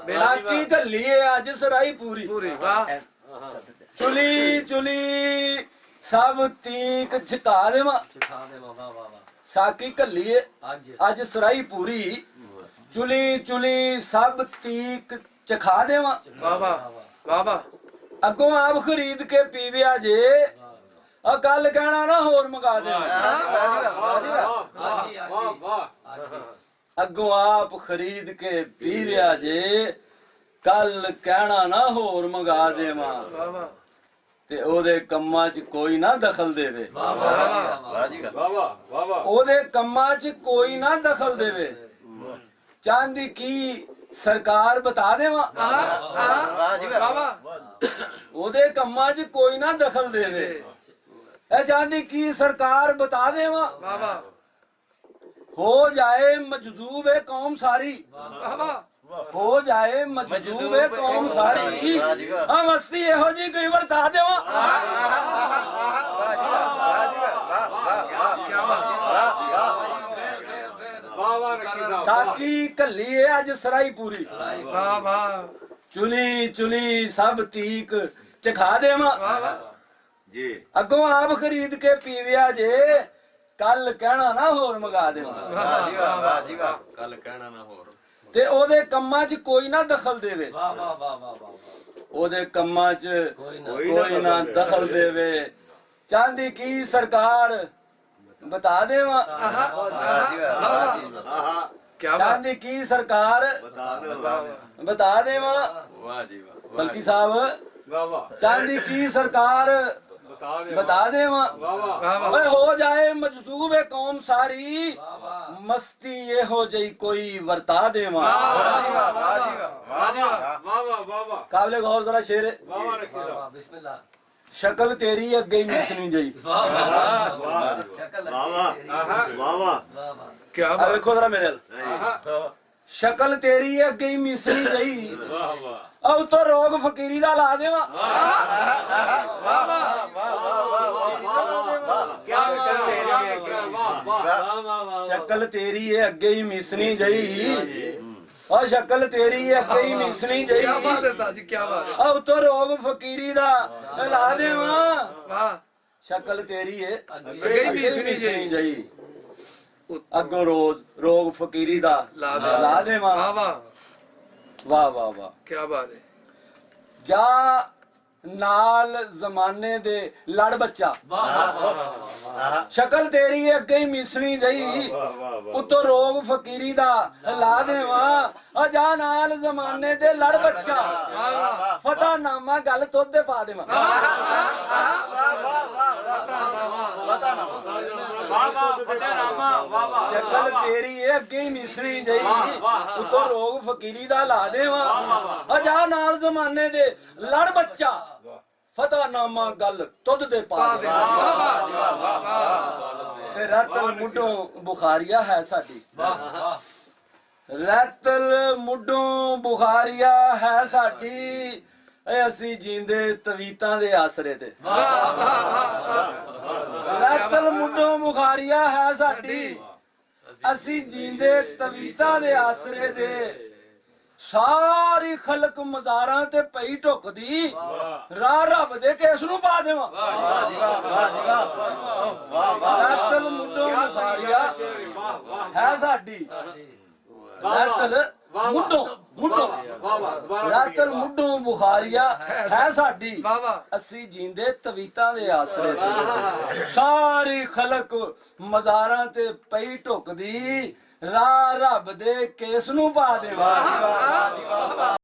ਸਾਕੀ ਘੱਲੀਏ ਅੱਜ ਸਰਾਈ ਪੂਰੀ ਚੁਲੀ ਚੁਲੀ ਸਭ ਤੀਕ ਝਕਾ ਦੇਵਾਂ ਸਾਕੀ ਘੱਲੀਏ ਅੱਜ ਸਰਾਈ ਪੂਰੀ ਚੁਲੀ ਚੁਲੀ ਸਭ ਤੀਕ ਚਖਾ ਦੇਵਾਂ ਅੱਗੋਂ ਆਪ ਖਰੀਦ ਕੇ ਪੀਵਿਆ ਜੇ ਆ ਗੱਲ ਕਹਿਣਾ ਨਾ ਹੋਰ ਮੰਗਾ ਦੇ ਅੱਗੋਂ ਆਪ ਖਰੀਦ ਕੇ ਪੀਵਿਆ ਜੇ ਕੱਲ ਕਹਿਣਾ ਨਾ ਹੋਰ ਮੰਗਾ ਦੇਵਾਂ ਤੇ ਉਹਦੇ ਕੰਮਾਂ 'ਚ ਕੋਈ ਨਾ ਦਖਲ ਦੇਵੇ ਉਹਦੇ ਕੰਮਾਂ 'ਚ ਕੋਈ ਨਾ ਦਖਲ ਦੇਵੇ ਚਾਂਦੀ ਕੀ ਸਰਕਾਰ ਬਤਾ ਦੇਵਾਂ ਉਹਦੇ ਕੰਮਾਂ 'ਚ ਕੋਈ ਨਾ ਦਖਲ ਦੇਵੇ ਇਹ ਚਾਂਦੀ ਕੀ ਸਰਕਾਰ ਬਤਾ ਦੇਵਾਂ ਹੋ ਜਾਏ ਮਜਜ਼ੂਬ ਹੈ ਕੌਮ ਸਾਰੀ ਹੋ ਜਾਏ ਮਜਜ਼ੂਬ ਹੈ ਕੌਮ ਸਾਰੀ ਆ ਮਸਤੀ ਇਹੋ ਜੀ ਕੋਈ ਵਰਤਾ ਦੇਵਾਂ ਸਾਕੀ ਘੱਲੀਏ ਅੱਜ ਸਰਾਈ ਪੂਰੀ ਚੁਲੀ ਚੁਲੀ ਸਭ ਤੀਕ ਚਖਾ ਦੇਵਾਂ ਜੀ ਅੱਗੋਂ ਆਪ ਖਰੀਦ ਕੇ ਪੀਵਿਆ ਜੇ ਕੱਲ ਕਹਿਣਾ ਨਾ ਹੋਰ ਮੰਗਾ ਦੇਵਾਂ ਕੱਲ ਕਹਿਣਾ ਨਾ ਹੋਰ ਤੇ ਉਹਦੇ ਕੰਮਾਂ 'ਚ ਕੋਈ ਨਾ ਦਖਲ ਦੇਵੇ ਉਹਦੇ ਕੰਮਾਂ 'ਚ ਕੋਈ ਨਾ ਦਖਲ ਦੇਵੇ ਚਾਂਦੀ ਕੀ ਸਰਕਾਰ ਬਤਾ ਦੇਵਾਂ ਚਾਂਦੀ ਕੀ ਸਰਕਾਰ ਬਤਾ ਦੇਵਾਂ ਬਲਕੀ ਸਾਹਿਬ ਚਾਂਦੀ ਕੀ ਸਰਕਾਰ बता दे हो जाए मजदूर कौम सारी मस्ती ये हो जाई कोई वर्ता दे काबिले गौर जरा शेर शक्ल तेरी अगे ही मिसनी जाई क्या देखो जरा मेरे शक्ल तेरी अगे ही मिसनी जाई अब तो रोग फकीरी दा ला देवा शक्ल तेरी है अगे ही मिसनी जई और शक्ल तेरी है अगे ही मिसनी जई अब तो रोग फकीरी दा ला देवा शक्ल तेरी है अगे ही मिसनी जई अगो रोग फकीरी दा ला देवा वाह वाह वाह क्या बात है जा नाल जमाने दे लड़ बच्चा शक्ल तेरी अगे ही मिसनी जई उतो रोग फकीरी दा ला देवा जा नाल जमाने दे लड़ बच्चा फतह नामा गल तुद दे पा देवा शक्ल तेरी अगे ही मिसनी जई उतो रोग फकीरी दा ला देवा जा नाल जमाने दे लड़ बच्चा फतहनामा गल तुद दे पा दे रतल मुडो बुखारिया है साडी रतल मुडो बुखारिया है साडी असी जींदे तवीतां दे आसरे ते रतल मुडो बुखारिया है साडी असी जींदे तवीतां दे आसरे ते सारी खलक मजारा ते पई ढुकदी राह रब दे केस नूं पा देवां रतल मुडो बुखारिया है साडी रतल मुडो मुडो रतल मुडो बुखारिया है साडी असी जींदे तवीतां दे आसरे सारी खलक मजारा ते पई ढुकदी राह रब दे केस नूं पा देवां